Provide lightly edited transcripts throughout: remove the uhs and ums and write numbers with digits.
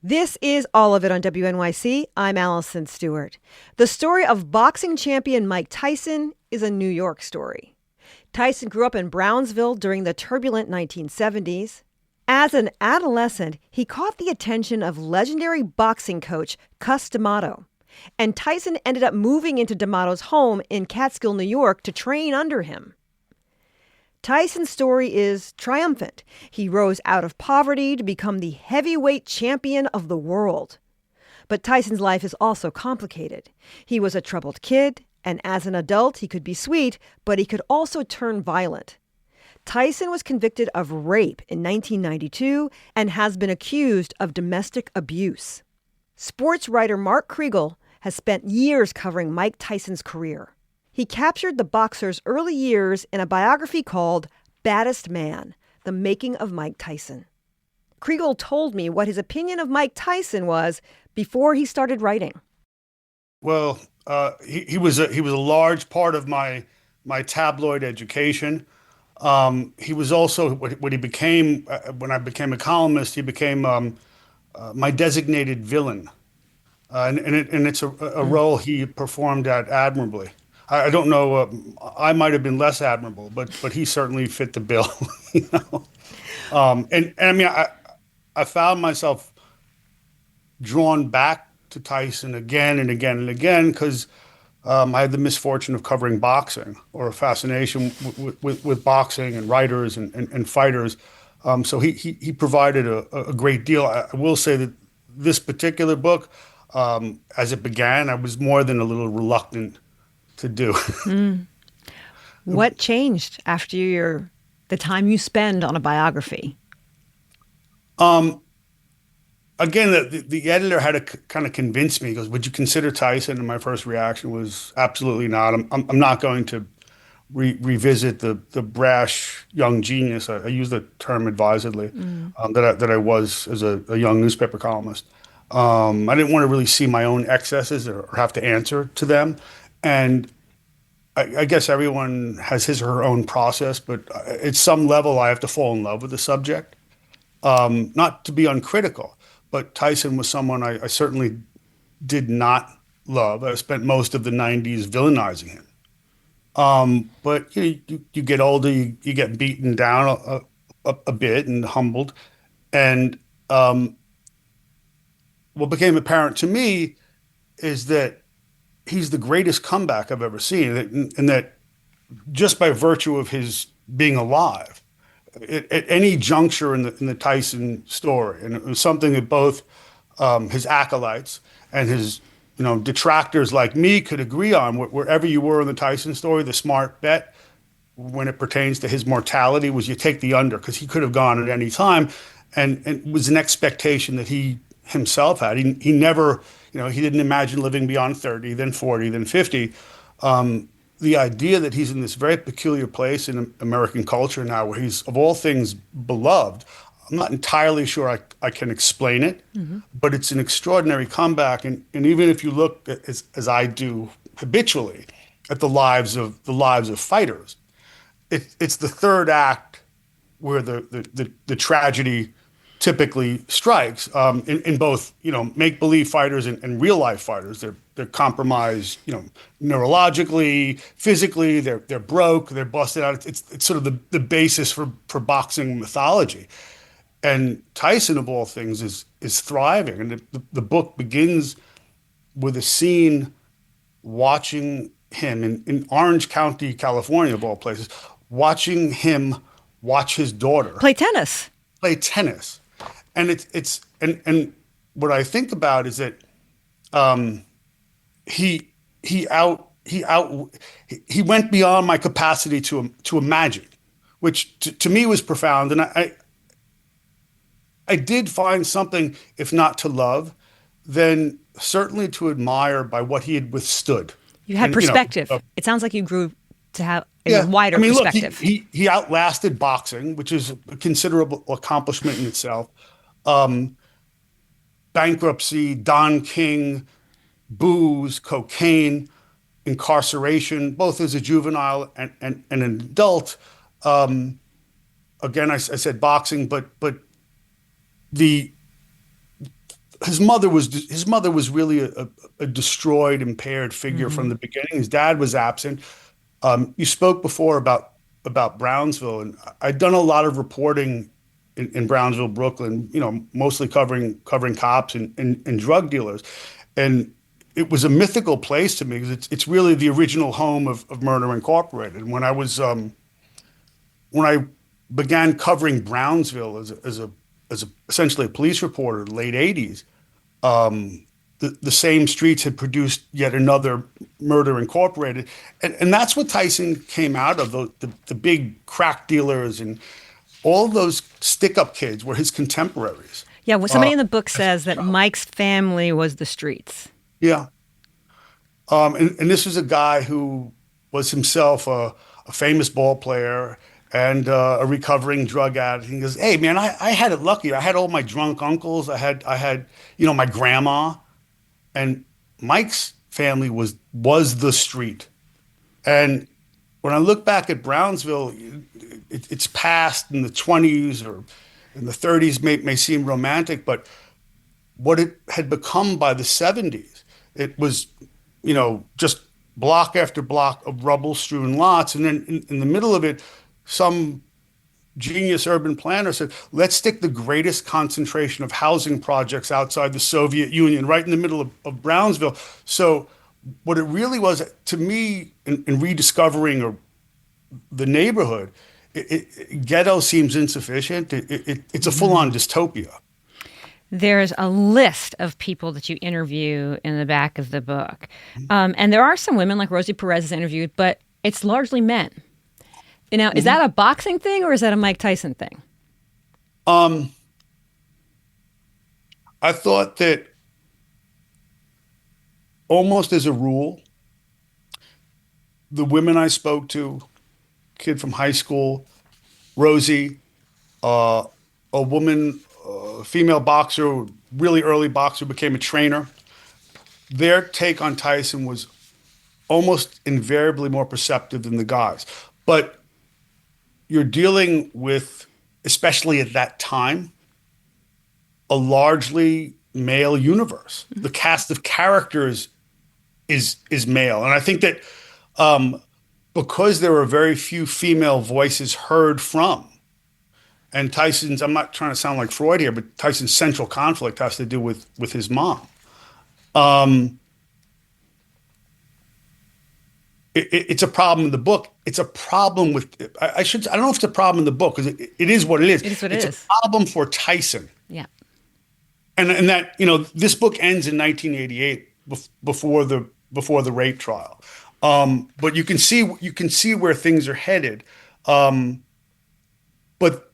This is All of It on WNYC. I'm Allison Stewart. The story of boxing champion Mike Tyson is a New York story. Tyson grew up in Brownsville during the turbulent 1970s. As an adolescent, he caught the attention of legendary boxing coach Cus D'Amato. And Tyson ended up moving into D'Amato's home in Catskill, New York to train under him. Tyson's story is triumphant. He rose out of poverty to become the heavyweight champion of the world. But Tyson's life is also complicated. He was a troubled kid, and as an adult, he could be sweet, but he could also turn violent. Tyson was convicted of rape in 1992 and has been accused of domestic abuse. Sports writer Mark Kriegel has spent years covering Mike Tyson's career. He captured the boxer's early years in a biography called Baddest Man, The Making of Mike Tyson. Kriegel told me what his opinion of Mike Tyson was before he started writing. Well, he was a large part of my tabloid education. He was also what he became when I became a columnist. He became my designated villain, and it's a role he performed at admirably. I don't know. I might have been less admirable, but he certainly fit the bill. You know? And I mean, I found myself drawn back to Tyson again and again and again because I had the misfortune of covering boxing, or a fascination with boxing and writers and fighters. So he provided a great deal. I will say that this particular book, as it began, I was more than a little reluctant to do. What changed after the time you spend on a biography? Again, the editor had to kind of convince me. He goes, "Would you consider Tyson?" And my first reaction was absolutely not. I'm not going to revisit the brash young genius. I use the term advisedly, that I was as a young newspaper columnist. I didn't want to really see my own excesses or have to answer to them. And I guess everyone has his or her own process, but at some level, I have to fall in love with the subject. Not to be uncritical, but Tyson was someone I certainly did not love. I spent most of the 90s villainizing him. But you get older, you get beaten down a bit and humbled. And what became apparent to me is that he's the greatest comeback I've ever seen, and that just by virtue of his being alive, at any juncture in the Tyson story, and it was something that both his acolytes and his detractors like me could agree on. Wherever you were in the Tyson story, the smart bet when it pertains to his mortality was you take the under, because he could have gone at any time, and it was an expectation that he himself had. He never, he didn't imagine living beyond 30, then 40, then 50. The idea that he's in this very peculiar place in American culture now where he's, of all things, beloved, I'm not entirely sure I can explain it, but it's an extraordinary comeback. And even if you look at, as I do habitually, at the lives of fighters, it's the third act where the tragedy typically strikes, in both make-believe fighters and real-life fighters. They're compromised, neurologically, physically. They're broke. They're busted out. It's sort of the basis for boxing mythology. And Tyson, of all things, is thriving. And the book begins with a scene watching him in Orange County, California, of all places, watching him watch his daughter Play tennis. And it's what I think about is that he went beyond my capacity to imagine, which to me was profound. And I did find something, if not to love, then certainly to admire by what he had withstood. You had perspective. It sounds like you grew to have a wider perspective. Look, he outlasted boxing, which is a considerable accomplishment in itself. Bankruptcy, Don King, booze, cocaine, incarceration, both as a juvenile and an adult. Again, I said boxing, but his mother was really a destroyed, impaired figure Hmm. from the beginning. His dad was absent. You spoke before about Brownsville, and I'd done a lot of reporting in Brownsville, Brooklyn. Mostly covering cops and drug dealers, and it was a mythical place to me because it's really the original home of Murder Incorporated. And when I began covering Brownsville as essentially a police reporter, late '80s, the same streets had produced yet another Murder Incorporated, and that's what Tyson came out of. The big crack dealers and all those stick-up kids were his contemporaries. Yeah, well, Uh, somebody in the book as a says that child. Mike's family was the streets. Yeah, and this was a guy who was himself a famous ball player and a recovering drug addict. He goes, "Hey, man, I had it lucky. I had all my drunk uncles. I had my grandma, and Mike's family was the street." And when I look back at Brownsville, it's past in the 20s or in the 30s may seem romantic, but what it had become by the 70s, it was, just block after block of rubble-strewn lots. And then in the middle of it, some genius urban planner said, let's stick the greatest concentration of housing projects outside the Soviet Union, right in the middle of Brownsville. So what it really was to me in rediscovering the neighborhood, ghetto seems insufficient. It's a full-on dystopia. There's a list of people that you interview in the back of the book. And there are some women, like Rosie Perez is interviewed, but it's largely men. Now, is that a boxing thing or is that a Mike Tyson thing? Um, I thought that almost as a rule, the women I spoke to, kid from high school, Rosie, uh, a woman, female boxer, really early boxer, became a trainer. Their take on Tyson was almost invariably more perceptive than the guys. But you're dealing with, especially at that time, a largely male universe. The cast of characters is male, and I think that um, because there were very few female voices heard from, and Tyson's, I'm not trying to sound like Freud here, but Tyson's central conflict has to do with his mom. Um, it's a problem in the book. It's a problem with, I don't know if it's a problem in the book because it is what it is. It is what it It's a is. problem for Tyson. Yeah. And that, this book ends in 1988 before the rape trial. But you can see where things are headed. Um, but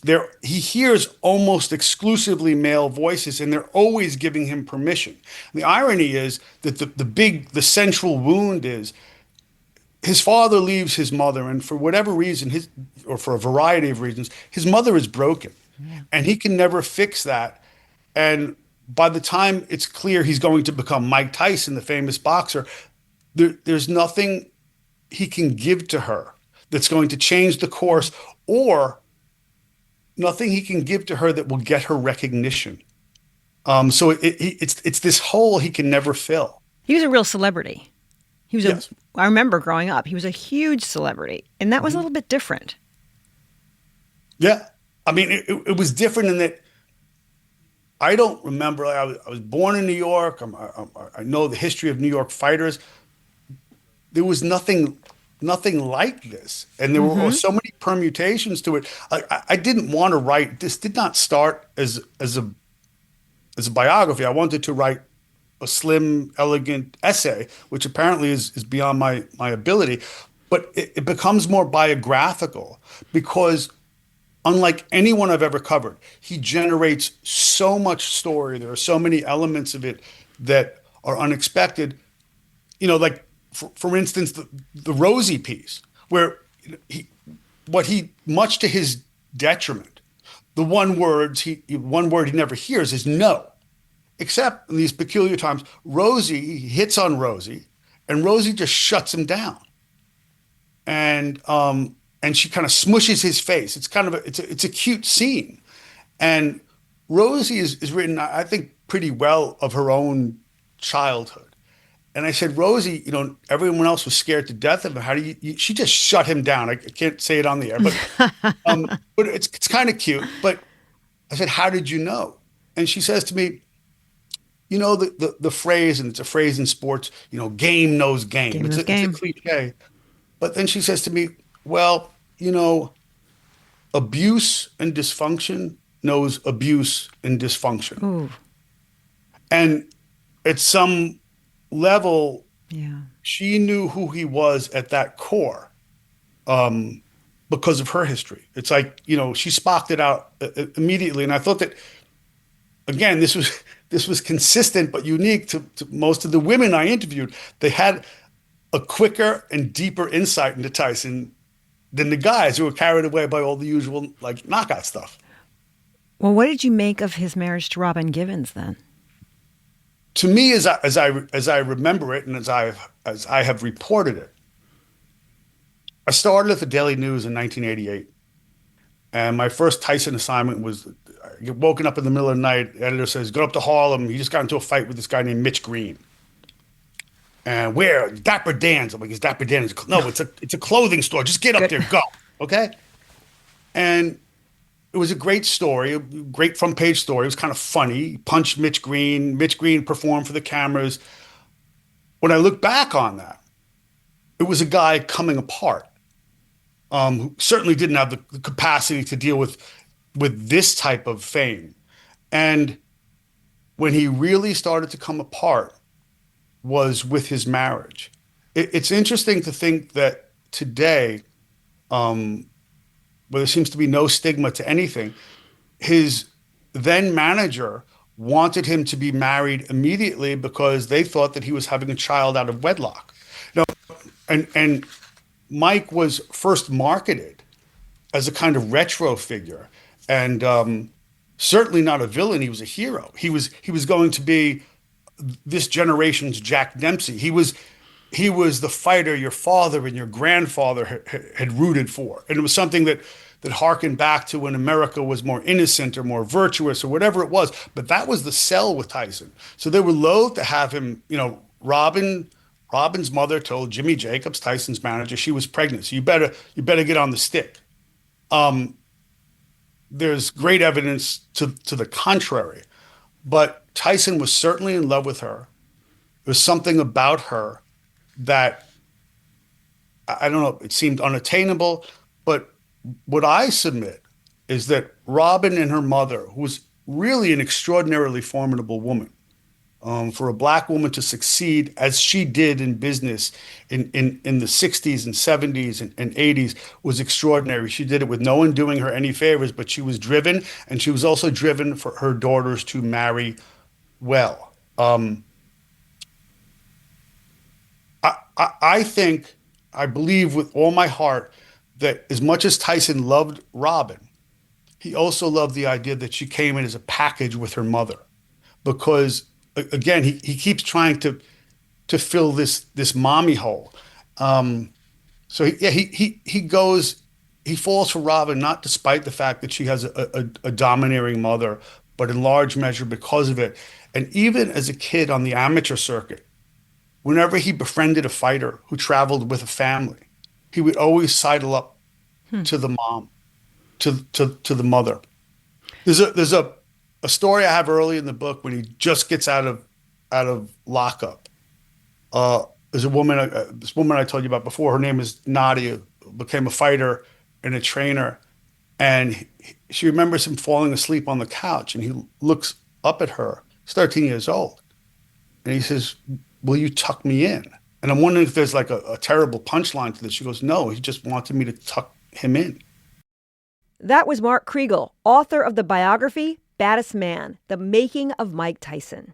there he hears almost exclusively male voices, and they're always giving him permission. The irony is that the central wound is his father leaves his mother, and for whatever reason, or for a variety of reasons, his mother is broken, and he can never fix that. And by the time it's clear he's going to become Mike Tyson, the famous boxer, there's nothing he can give to her that's going to change the course, or nothing he can give to her that will get her recognition. So it's this hole he can never fill. He was a real celebrity. Yes. I remember growing up, he was a huge celebrity. And that was a little bit different. Yeah. I mean, it was different in that I don't remember. I was born in New York. I know the history of New York fighters. There was nothing like this, and there were so many permutations to it. I didn't want to write. This did not start as a biography. I wanted to write a slim, elegant essay, which apparently is beyond my ability. But it becomes more biographical because, unlike anyone I've ever covered, he generates so much story. There are so many elements of it that are unexpected. Like for instance, the Rosie piece, where much to his detriment, the one word he never hears is no. Except in these peculiar times, he hits on Rosie, and Rosie just shuts him down, and she kind of smushes his face. It's kind of it's a cute scene, and Rosie is written, I think, pretty well of her own childhood. And I said, Rosie, everyone else was scared to death of him. How do she just shut him down. I can't say it on the air, but it's kind of cute. But I said, how did you know? And she says to me, the phrase, and it's a phrase in sports, game knows game. Game It's knows a game. cliche. But then she says to me, well, abuse and dysfunction knows abuse and dysfunction. Ooh, And at some level, yeah. she knew who he was at that core, because of her history. It's like, she spocked it out immediately. And I thought that, again, this was consistent but unique to most of the women I interviewed. They had a quicker and deeper insight into Tyson than the guys who were carried away by all the usual like knockout stuff. Well, what did you make of his marriage to Robin Givens then? To me, as I remember it, and as I have reported it, I started at the Daily News in 1988, and my first Tyson assignment was I get woken up in the middle of the night. The editor says, "Go up to Harlem. He just got into a fight with this guy named Mitch Green." And where? Dapper Dan's. I'm like, "Is Dapper Dan's?" No, it's a clothing store. Just get up Good. there, go, okay? And it was a great story, a great front page story. It was kind of funny. He punched Mitch Green. Mitch Green performed for the cameras. When I look back on that, it was a guy coming apart, who certainly didn't have the capacity to deal with this type of fame. And when he really started to come apart was with his marriage. It's interesting to think that today, where there seems to be no stigma to anything, his then manager wanted him to be married immediately because they thought that he was having a child out of wedlock. Now, and Mike was first marketed as a kind of retro figure, and certainly not a villain. He was a hero. He was going to be this generation's Jack Dempsey. He was the fighter your father and your grandfather had rooted for, and it was something that harkened back to when America was more innocent or more virtuous or whatever it was. But that was the sell with Tyson. So they were loath to have him. Robin's mother told Jimmy Jacobs, Tyson's manager, she was pregnant. So you better get on the stick. There's great evidence to the contrary, but Tyson was certainly in love with her. There was something about her that, I don't know, it seemed unattainable. But what I submit is that Robin and her mother, who was really an extraordinarily formidable woman, for a black woman to succeed as she did in business in the 60s and 70s and 80s was extraordinary. She did it with no one doing her any favors, but she was driven, and she was also driven for her daughters to marry well. I believe with all my heart that as much as Tyson loved Robin, he also loved the idea that she came in as a package with her mother, because again, he keeps trying to fill this mommy hole. So he falls for Robin, not despite the fact that she has a domineering mother, but in large measure because of it. And even as a kid on the amateur circuit, whenever he befriended a fighter who traveled with a family, he would always sidle up to the mom, to the mother. There's a story I have early in the book when he just gets out of lockup. There's a woman, this woman I told you about before. Her name is Nadia, became a fighter and a trainer, and she remembers him falling asleep on the couch, and he looks up at her. He's 13 years old, and he says, "Will you tuck me in?" And I'm wondering if there's like a terrible punchline to this. She goes, "No, he just wanted me to tuck him in." That was Mark Kriegel, author of the biography Baddest Man, The Making of Mike Tyson.